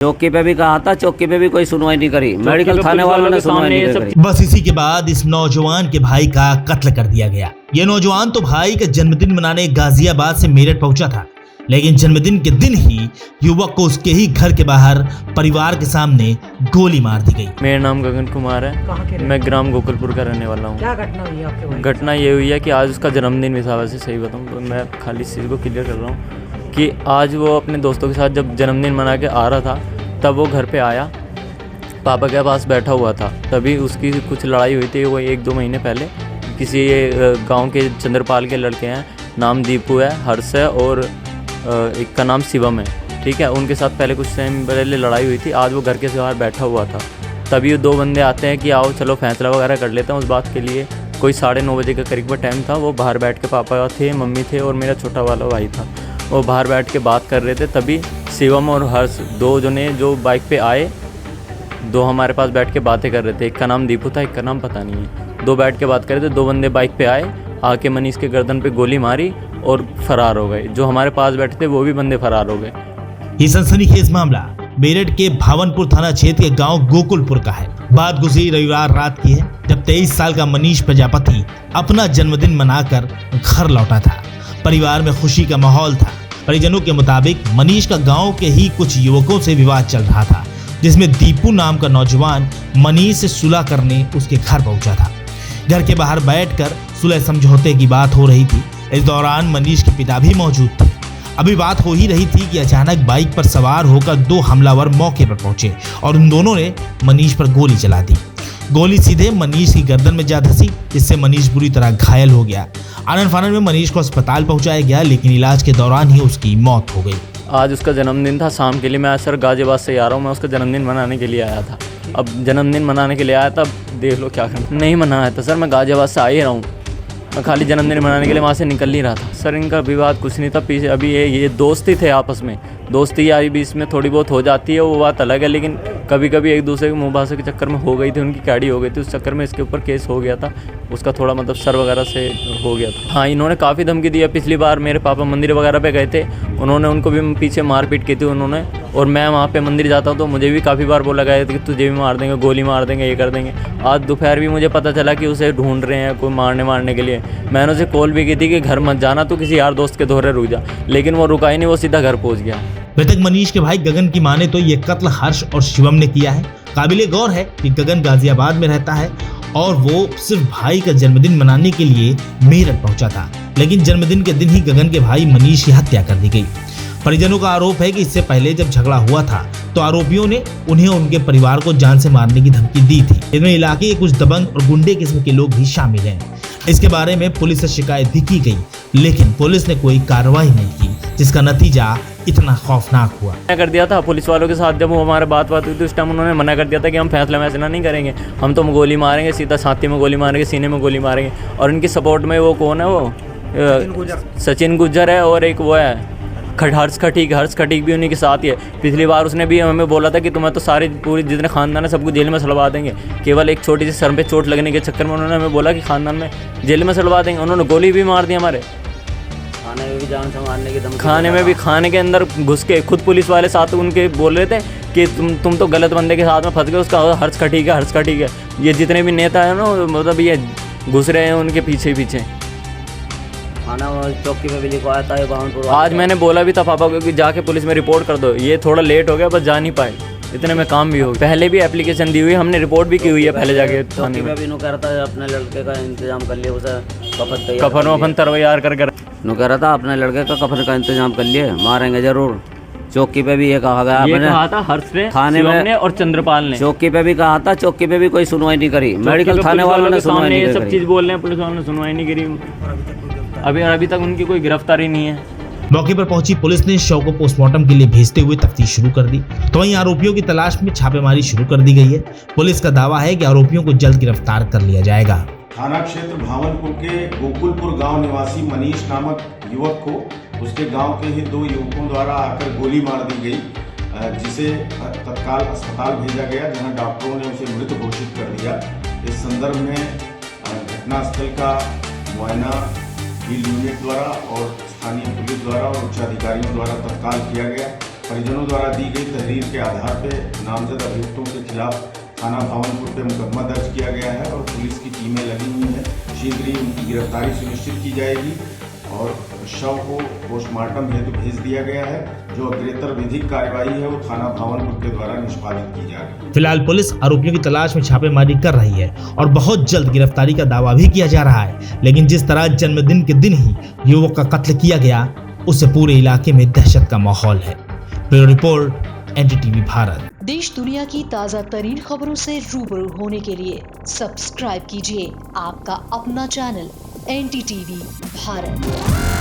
चौकी पे भी कहा था, चौकी पे भी कोई सुनवाई नहीं करी, मेडिकल थाने वालों ने सुनवाई नहीं करी। बस इसी के बाद इस नौजवान के भाई का कत्ल कर दिया गया। ये नौजवान तो भाई का जन्मदिन मनाने गाजियाबाद से मेरठ पहुंचा था, लेकिन जन्मदिन के दिन ही युवक को उसके ही घर के बाहर परिवार के सामने गोली मार दी गई। मेरा नाम गगन कुमार है, मैं ग्राम गोकुलपुर का रहने वाला हूँ। क्या घटना हुई आपके भाई? घटना ये हुई है कि आज उसका जन्मदिन भी था। वैसे सही बताऊँ तो मैं खाली इस चीज़ को क्लियर कर रहा हूँ कि आज वो अपने दोस्तों के साथ जब जन्मदिन मना के आ रहा था, तब वो घर पे आया, पापा के पास बैठा हुआ था। तभी उसकी कुछ लड़ाई हुई थी, वो 1-2 महीने पहले किसी गांव के चंद्रपाल के लड़के हैं, नाम दीपू है, हर्ष है और एक का नाम शिवम है, ठीक है। उनके साथ पहले कुछ टाइम पहले लड़ाई हुई थी। आज वो घर के बाहर बैठा हुआ था, तभी 2 बंदे आते हैं कि आओ चलो फैसला वगैरह कर लेते हैं उस बात के लिए। कोई 9:30 बजे के करीब टाइम था। वो बाहर बैठ के, पापा थे, मम्मी थे और मेरा छोटा वाला भाई था, वो बाहर बैठ के बात कर रहे थे। तभी शिवम और हर्ष 2 जने जो बाइक पे आए, 2 हमारे पास बैठ के बातें कर रहे थे। एक का नाम दीपू था, एक का नाम पता नहीं है। 2 बैठ के बात कर रहे थे। 2 बंदे बाइक पे आए, आके मनीष के गर्दन पे गोली मारी और फरार हो गए। जो हमारे पास बैठे थे वो भी बंदे फरार हो गए। ये सनसनीखेज मामला मेरठ के भावनपुर थाना क्षेत्र के गांव गोकुलपुर का है। बात गुजरी रविवार रात की है, जब 23 साल का मनीष प्रजापति अपना जन्मदिन मनाकर घर लौटा था। परिवार में खुशी का माहौल था। परिजनों के मुताबिक मनीष का गांव के ही कुछ युवकों से विवाद चल रहा था, जिसमें दीपू नाम का नौजवान मनीष से सुलह करने उसके घर पहुंचा था। घर के बाहर बैठकर सुलह समझौते की बात हो रही थी। इस दौरान मनीष के पिता भी मौजूद थे। अभी बात हो ही रही थी कि अचानक बाइक पर सवार होकर 2 हमलावर मौके पर पहुंचे और उन दोनों ने मनीष पर गोली चला दी। गोली सीधे मनीष की गर्दन में जा धंसी, जिससे मनीष बुरी तरह घायल हो गया। आनन फानन में मनीष को अस्पताल पहुंचाया गया, लेकिन इलाज के दौरान ही उसकी मौत हो गई। आज उसका जन्मदिन था शाम के लिए। मैं सर गाजियाबाद से आ रहा हूँ, मैं उसका जन्मदिन मनाने के लिए आया था। अब जन्मदिन मनाने के लिए आया था, देख लो क्या करना। नहीं मनाया था सर, मैं गाजियाबाद से आ ही रहा हूँ। मैं खाली जन्मदिन मनाने के लिए वहाँ से निकल नहीं रहा था सर। इनका विवाद कुछ नहीं था पीछे। अभी ये दोस्त ही थे आपस में, दोस्ती यारी भी इसमें थोड़ी बहुत हो जाती है, वो बात अलग है। लेकिन कभी कभी एक दूसरे के मुंहबासे के चक्कर में हो गई थी, उनकी कैडी हो गई थी। उस चक्कर में इसके ऊपर केस हो गया था, उसका थोड़ा मतलब सर वगैरह से हो गया था। हाँ, इन्होंने काफ़ी धमकी दी है। पिछली बार मेरे पापा मंदिर वगैरह पे गए थे, उन्होंने उनको भी पीछे मारपीट की थी उन्होंने। और मैं वहाँ पे मंदिर जाता हूँ तो मुझे भी काफ़ी बार बोला गया था कि तुझे भी मार देंगे, गोली मार देंगे, ये कर देंगे। आज दोपहर भी मुझे पता चला कि उसे ढूंढ रहे हैं कोई मारने के लिए। मैंने उसे कॉल भी की थी कि घर मत जाना, तो किसी यार दोस्त के दोहरे रुक जा, लेकिन वो रुका ही नहीं, वो सीधा घर पहुँच गया। मृतक मनीष के भाई गगन की माने तो ये कत्ल हर्ष और शिवम ने किया है। काबिले गौर है कि गगन गाजियाबाद में रहता है और वो सिर्फ भाई का जन्मदिन मनाने के लिए मेरठ पहुंचा था, लेकिन जन्मदिन के दिन ही गगन के भाई मनीष की हत्या कर दी गई। परिजनों का आरोप है कि इससे पहले जब झगड़ा हुआ था तो आरोपियों ने उन्हें और उनके परिवार को जान से मारने की धमकी दी थी। इनमें इलाके के कुछ दबंग और गुंडे किस्म के लोग भी शामिल हैं। इसके बारे में पुलिस से शिकायत भी की गई, लेकिन पुलिस ने कोई कार्रवाई नहीं की, जिसका नतीजा इतना खौफनाक हुआ। मना कर दिया था पुलिस वालों के साथ, जब वो हमारे बात हुई थी उस टाइम उन्होंने मना कर दिया था कि हम फैसला नहीं करेंगे, हम तो गोली मारेंगे, सीधा छाती में गोली मारेंगे, सीने में गोली मारेंगे। और इनकी सपोर्ट में वो कौन है, वो सचिन गुज्जर है और एक वो है हर्ष खटीक भी उन्हीं के साथ ही है। पिछली बार उसने भी हमें बोला था कि तुम्हें तो सारे पूरी जितने खानदान है सबको जेल में सड़वा देंगे। केवल एक छोटी सी सर पे चोट लगने के चक्कर में उन्होंने हमें बोला कि खानदान में जेल में सड़वा देंगे। उन्होंने गोली भी मार दी हमारे खाने में भी जान से मारने की धमकी। खाने में भी, खाने के अंदर घुस के खुद पुलिस वाले साथ उनके बोल रहे थे कि तुम तो गलत बंदे के साथ में फंस गए। उसका हर्ष खटीक है। ये जितने भी नेता है ना, मतलब ये घुस रहे हैं उनके पीछे। खाना चौकी पे भी लिखवाया था भावनपुर। आज मैंने बोला भी था पापा को कि जाके पुलिस में रिपोर्ट कर दो। ये थोड़ा लेट हो गया, बस जा नहीं पाए, इतने में काम भी हो गया। पहले भी एप्लीकेशन दी हुई है, हमने रिपोर्ट भी की हुई है पहले जाके थाने में। चौकी पे भी कह रहा था अपने लड़के का इंतजाम कर लिए, उसे कफन वफन तैयार कर कह रहा था अपने लड़के का कफन का इंतजाम कर लिए, मारेंगे जरूर। चौकी पे भी ये कहा गया, ये कहा था हर्ष ने, थाने में और चंद्रपाल ने। चौकी पे भी कहा था, चौकी पे भी कोई सुनवाई नहीं करी, मेडिकल थाने वालों ने सुनवाई नहीं करी। सब चीज बोल रहे हैं, पुलिस वालों ने सुनवाई नहीं करी। अभी तक उनकी कोई गिरफ्तारी नहीं है। मौके पर पहुंची पुलिस ने शव को पोस्टमार्टम के लिए भेजते हुए तफ्तीश शुरू कर दी, तो वहीं आरोपियों की तलाश में छापेमारी शुरू कर दी गई है। पुलिस का दावा है कि आरोपियों को जल्द गिरफ्तार कर लिया जाएगा। थाना क्षेत्र भावनपुर के गोकुलपुर गांव निवासी मनीष नामक युवक को उसके गांव के ही 2 युवकों द्वारा आकर गोली मार दी गई, जिसे तत्काल अस्पताल भेजा गया, जहां डॉक्टरों ने उसे मृत घोषित कर दिया। इस संदर्भ में घटनास्थल का मुआयना फील्ड यूनिट द्वारा और स्थानीय पुलिस द्वारा और उच्च अधिकारियों द्वारा तत्काल किया गया। परिजनों द्वारा दी गई तहरीर के आधार पर नामजद अभियुक्तों के खिलाफ थाना भावनपुर पे मुकदमा दर्ज किया गया है और पुलिस की टीमें लगी हुई हैं। शीघ्र ही उनकी गिरफ्तारी सुनिश्चित की जाएगी और शव को पोस्टमार्टम हेतु भेज दिया गया है। जो अग्रेतर विधिक कार्यवाही है वो थाना भावनपुर के द्वारा निष्पादित की जाएगी। फिलहाल पुलिस आरोपियों की तलाश में छापेमारी कर रही है और बहुत जल्द गिरफ्तारी का दावा भी किया जा रहा है। लेकिन जिस तरह जन्मदिन के दिन ही युवक का कत्ल किया गया, उससे पूरे इलाके में दहशत का माहौल है। Bureau report, NDTV Bharat. देश दुनिया की ताज़ा तरीन खबरों से रूबरू होने के लिए सब्सक्राइब कीजिए आपका अपना चैनल एनडीटीवी भारत।